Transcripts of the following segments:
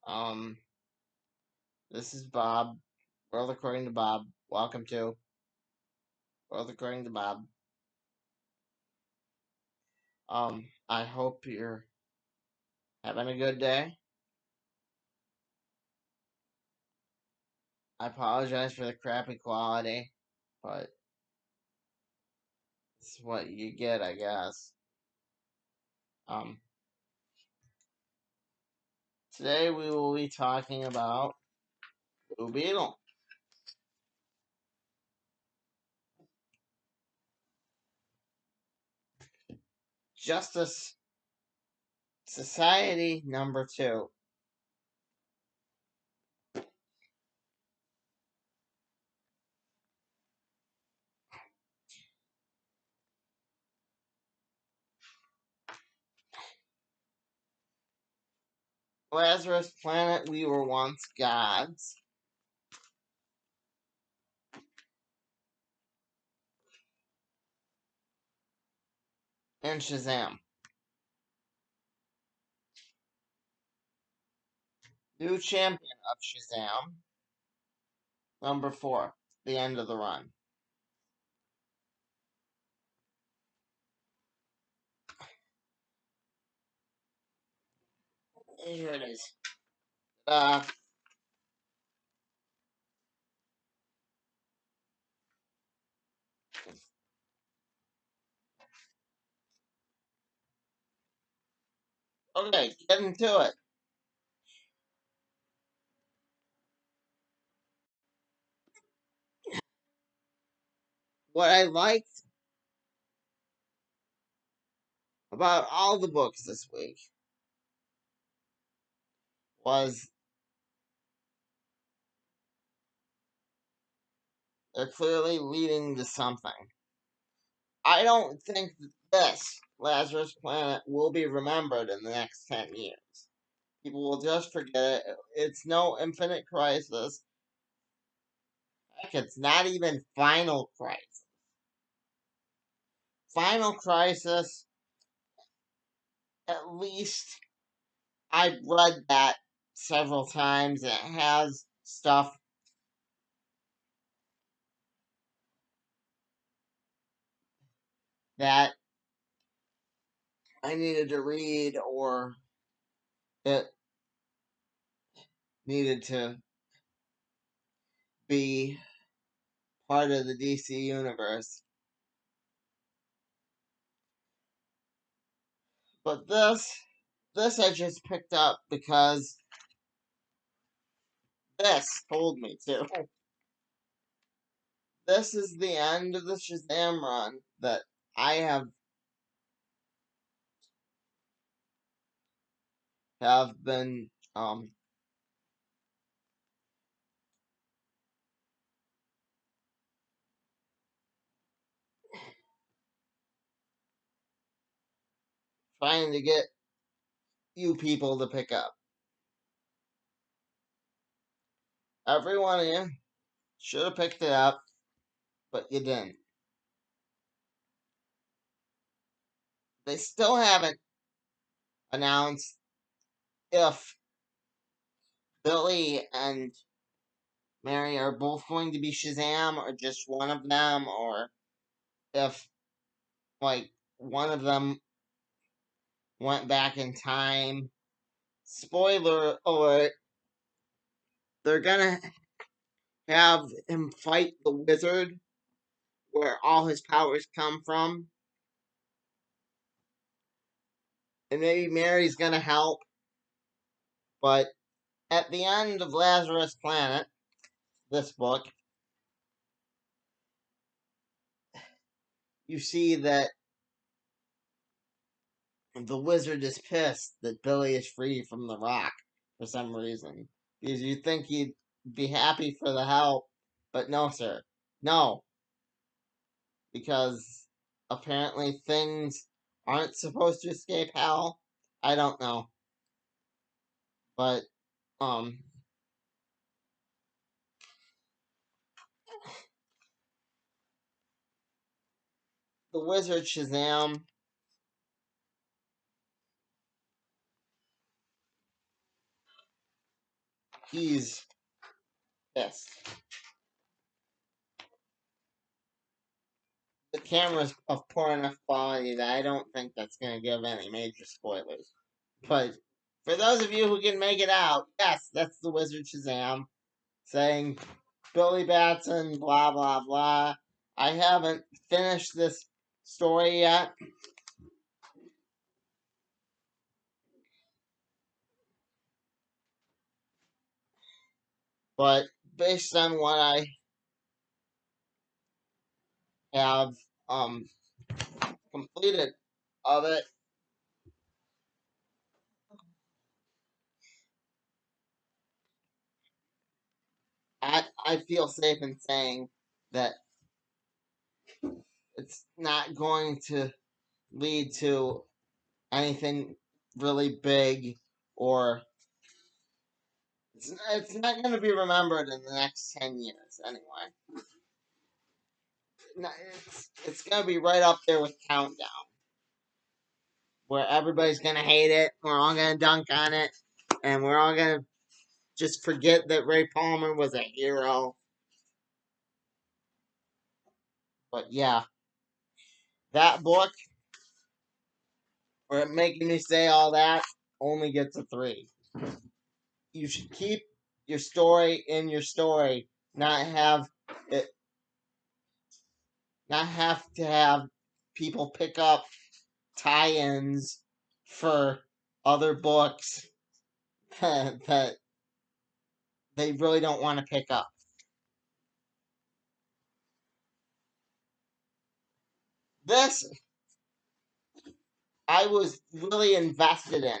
Um, this is Bob. World according to Bob. Welcome to World according to Bob. I hope you're having a good day. I apologize for the crappy quality, but it's what you get, I guess. Um, Today we will be talking about Blue Beetle. Justice Society number 2. Lazarus Planet, we were once gods. And Shazam. New champion of Shazam. Number 4. The end of the run. Here it is. Okay, get into it. What I liked about all the books this week was they're clearly leading to something. I don't think that this Lazarus Planet will be remembered in the next 10 years. People will just forget it. It's no Infinite Crisis. Heck, it's not even Final Crisis. Final Crisis, at least I've read that several times. It has stuff that I needed to read or it needed to be part of the DC universe. But this I just picked up because this told me to. This is the end of the Shazam run that I have been trying to get you people to pick up. Every one of you should have picked it up, but you didn't. They still haven't announced if Billy and Mary are both going to be Shazam or just one of them, or if, like, one of them went back in time. Spoiler alert, they're gonna have him fight the wizard where all his powers come from. And maybe Mary's gonna help. But at the end of Lazarus Planet, this book, you see that the wizard is pissed that Billy is free from the rock for some reason. Because you think he'd be happy for the help, but no, sir. No. Because apparently things aren't supposed to escape hell. I don't know. But, the wizard Shazam he's pissed. The camera's of poor enough quality that I don't think that's going to give any major spoilers. But for those of you who can make it out, yes, that's the Wizard Shazam saying Billy Batson, blah, blah, blah. I haven't finished this story yet. But based on what I have completed of it, I feel safe in saying that it's not going to lead to anything really big, or it's not going to be remembered in the next 10 years anyway. It's going to be right up there with Countdown, where everybody's going to hate it, we're all going to dunk on it, and we're all going to just forget that Ray Palmer was a hero. But yeah, that book, for making me say all that, only gets a 3. You should keep your story in your story, not have it, not have to have people pick up tie-ins for other books that they really don't want to pick up. This, I was really invested in.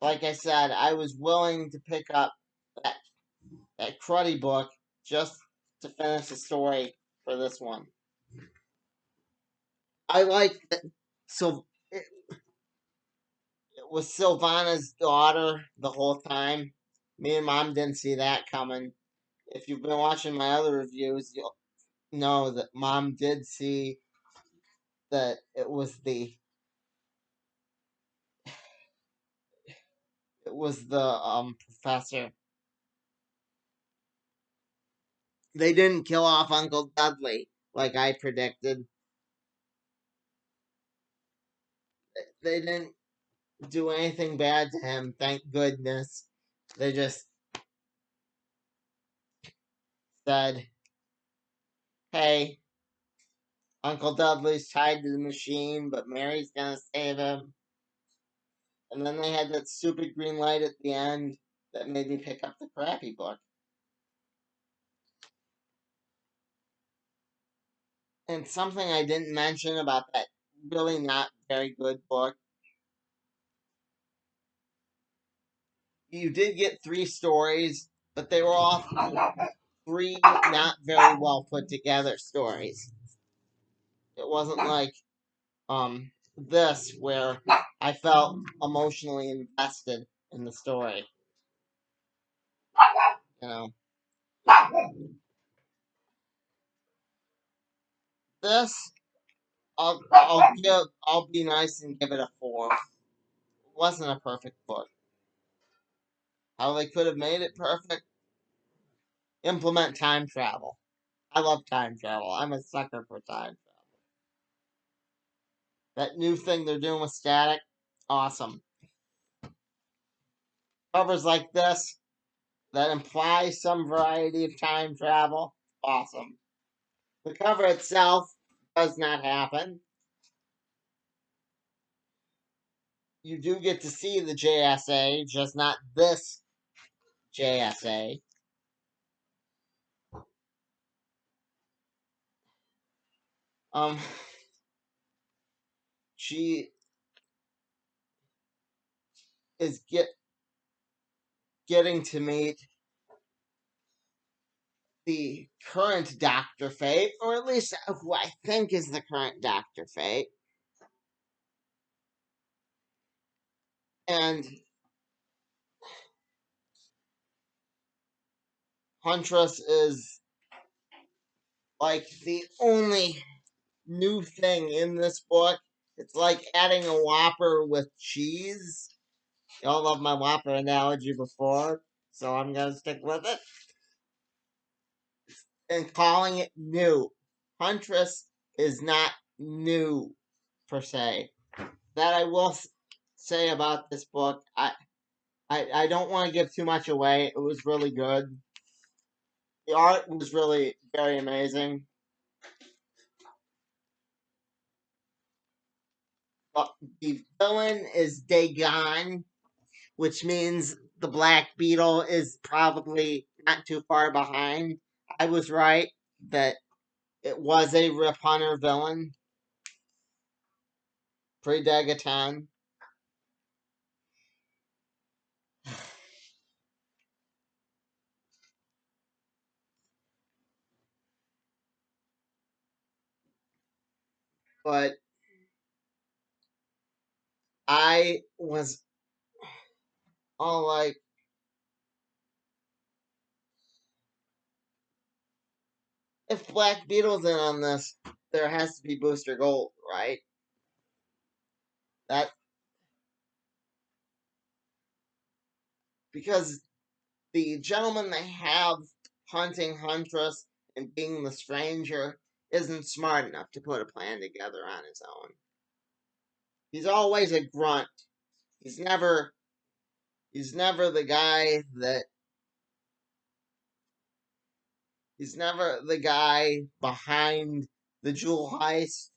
Like I said, I was willing to pick up that cruddy book just to finish the story for this one. I like that. So it was Sylvana's daughter the whole time. Me and Mom didn't see that coming. If you've been watching my other reviews, you'll know that Mom did see that it was the professor. They didn't kill off Uncle Dudley like I predicted. They didn't do anything bad to him, thank goodness. They just said, hey, Uncle Dudley's tied to the machine, but Mary's gonna save him. And then they had that stupid green light at the end that made me pick up the crappy book. And something I didn't mention about that really not very good book. You did get 3 stories, but they were all 3 not very well put together stories. It wasn't like this where I felt emotionally invested in the story. You know, this I'll be nice and give it a 4. It wasn't a perfect book. How they could have made it perfect? Implement time travel. I love time travel. I'm a sucker for time travel. That new thing they're doing with static, awesome. Covers like this that imply some variety of time travel, awesome. The cover itself does not happen. You do get to see the JSA, just not this JSA. Um, she is getting to meet the current Dr. Fate, or at least who I think is the current Dr. Fate. And Huntress is like the only new thing in this book. It's like adding a Whopper with cheese. Y'all love my Whopper analogy before. So I'm going to stick with it. And calling it new. Huntress is not new, per se. That I will say about this book. I don't want to give too much away. It was really good. The art was really very amazing. But the villain is Dagon, which means the Black Beetle is probably not too far behind. I was right that it was a Rip Hunter villain, pre-Dagon. But I was all like, if Black Beetle's in on this, there has to be Booster Gold, right? That because the gentleman they have hunting Huntress and being the stranger isn't smart enough to put a plan together on his own. He's always a grunt. He's never the guy that he's never the guy behind the jewel heist.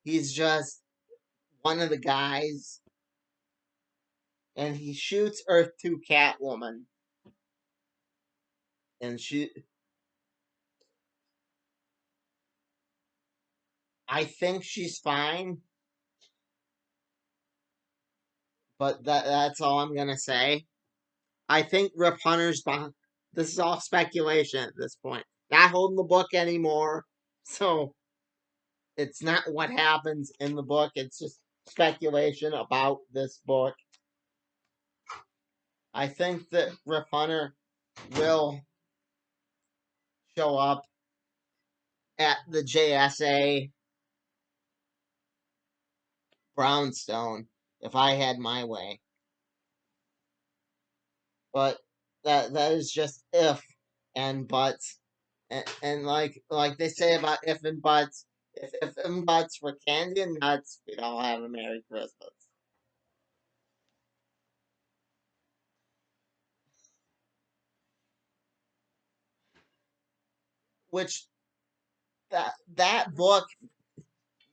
He's just one of the guys, and he shoots Earth 2 Catwoman, and I think she's fine, but that's all I'm gonna say. I think Rip Hunter's behind. This is all speculation at this point. Not holding the book anymore, so it's not what happens in the book. It's just speculation about this book. I think that Rip Hunter will show up at the JSA Brownstone if I had my way. But that is just if and buts. And like they say about if and buts, if and buts were candy and nuts, we'd all have a Merry Christmas. Which that book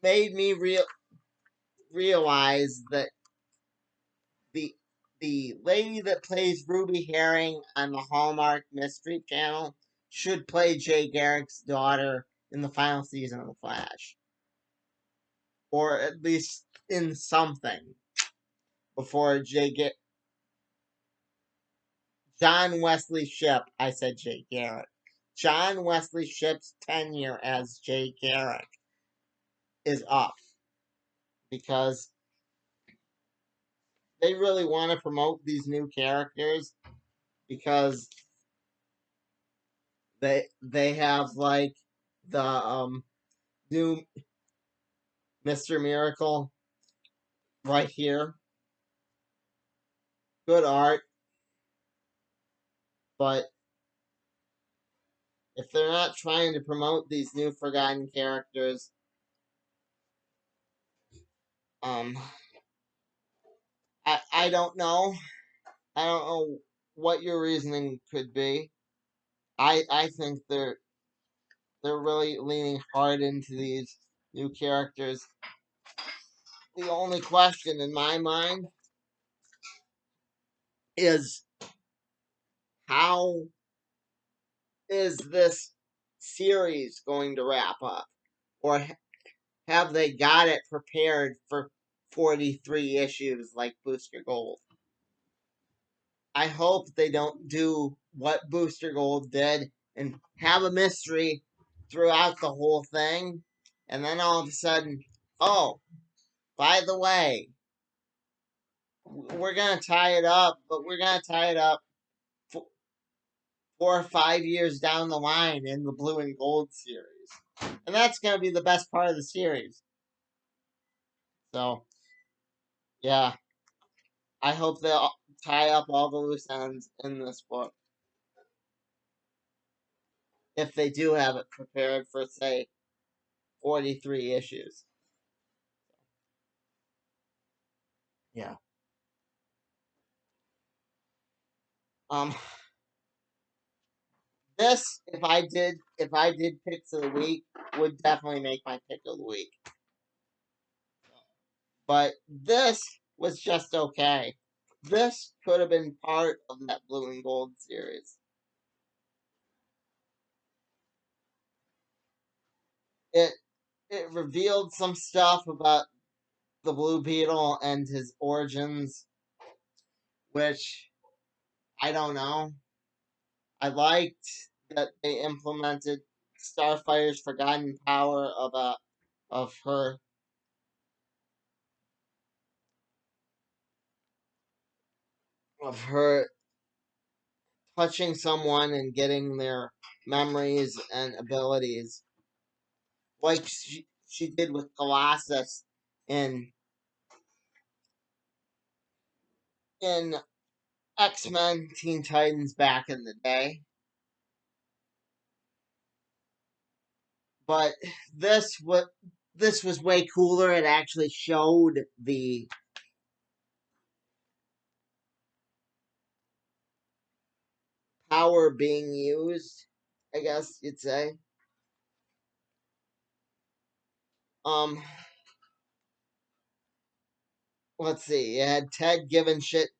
made me realize that the the lady that plays Ruby Herring on the Hallmark Mystery Channel should play Jay Garrick's daughter in the final season of The Flash, or at least in something before John Wesley Shipp. I said Jay Garrick. John Wesley Shipp's tenure as Jay Garrick is up because they really want to promote these new characters because they have like the new Mr. Miracle right here. Good art, but if they're not trying to promote these new forgotten characters, um, I don't know. I don't know what your reasoning could be. I think they're really leaning hard into these new characters. The only question in my mind is how is this series going to wrap up? Or have they got it prepared for 43 issues like Booster Gold? I hope they don't do what Booster Gold did and have a mystery throughout the whole thing, and then all of a sudden, oh, by the way, we're going to tie it up, but we're going to tie it up 4 or 5 years down the line in the Blue and Gold series. And that's going to be the best part of the series. So, yeah, I hope they tie up all the loose ends in this book. If they do have it prepared for, say, 43 issues. Yeah. Um, this, if I did picks of the week, would definitely make my pick of the week. But this was just okay. This could have been part of that Blue and Gold series. It it revealed some stuff about the Blue Beetle and his origins, which I don't know. I liked that they implemented Starfire's forgotten power of her touching someone and getting their memories and abilities, like she did with Colossus in in X-Men Teen Titans back in the day. But this was this was way cooler. It actually showed the power being used, I guess you'd say. Um, let's see. You had Ted giving shit.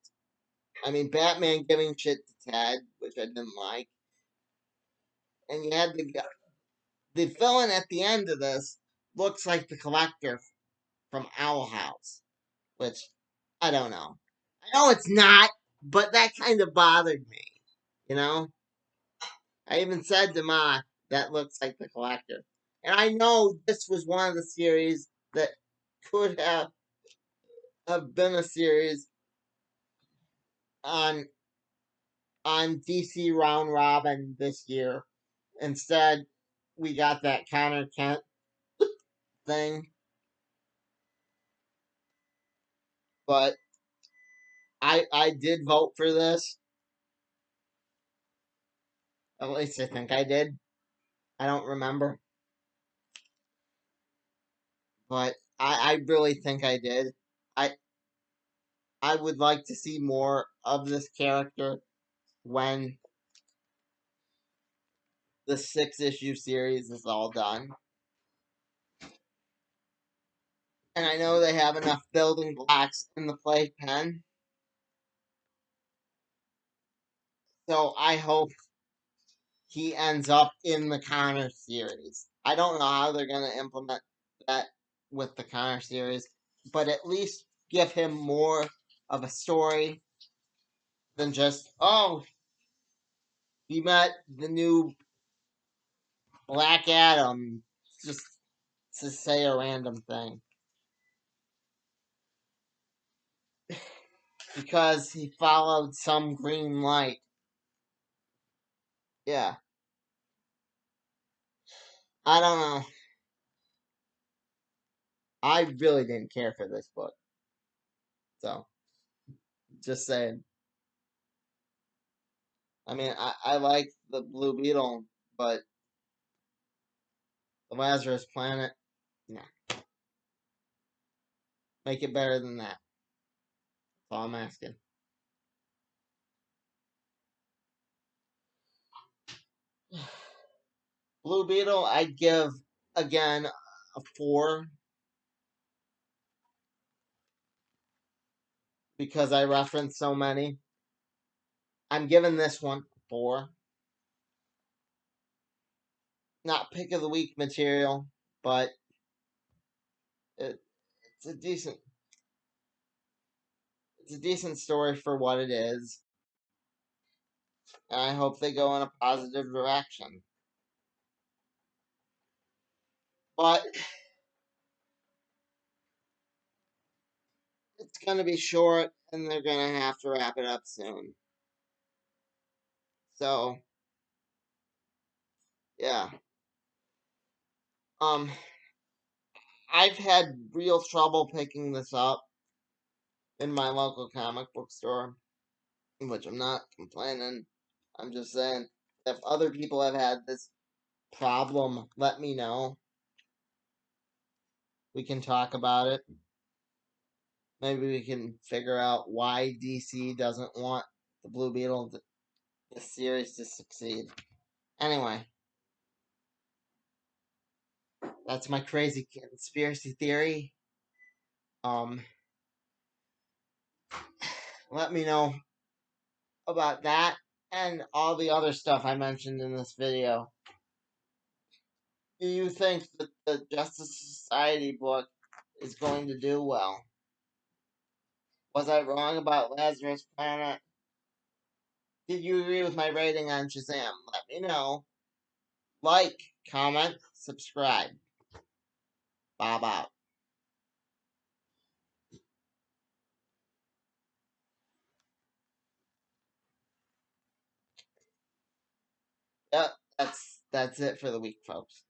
I mean, Batman giving shit to Ted, which I didn't like. And you had the villain at the end of this looks like the Collector from Owl House, which I don't know. I know it's not, but that kind of bothered me. You know, I even said to Ma, that looks like the Collector. And I know this was one of the series that could have been a series on DC Round Robin this year. Instead, we got that Connor Kent thing. But I did vote for this. At least I think I did. I don't remember. But I really think I did. I I would like to see more of this character when the 6-issue series is all done. And I know they have enough building blocks in the playpen. So I hope he ends up in the Connor series. I don't know how they're going to implement that with the Connor series, but at least give him more of a story than just, oh, he met the new Black Adam, just to say a random thing. Because he followed some green light. Yeah. I don't know. I really didn't care for this book. So, just saying. I mean, I like the Blue Beetle, but the Lazarus Planet, nah. Make it better than that. That's all I'm asking. Blue Beetle, I'd give, again, a 4. Because I referenced so many. I'm giving this one a 4. Not pick of the week material, but it, it's a decent it's a decent story for what it is. And I hope they go in a positive direction. But it's going to be short, and they're going to have to wrap it up soon. So, yeah. Um, I've had real trouble picking this up in my local comic book store. which I'm not complaining. I'm just saying, if other people have had this problem, let me know. We can talk about it. Maybe we can figure out why DC doesn't want the Blue Beetle, this series, to succeed. Anyway, that's my crazy conspiracy theory. Let me know about that and all the other stuff I mentioned in this video. Do you think that the Justice Society book is going to do well? Was I wrong about Lazarus Planet? Did you agree with my rating on Shazam? Let me know. Like, comment, subscribe. Bob out. Yep, that's it for the week, folks.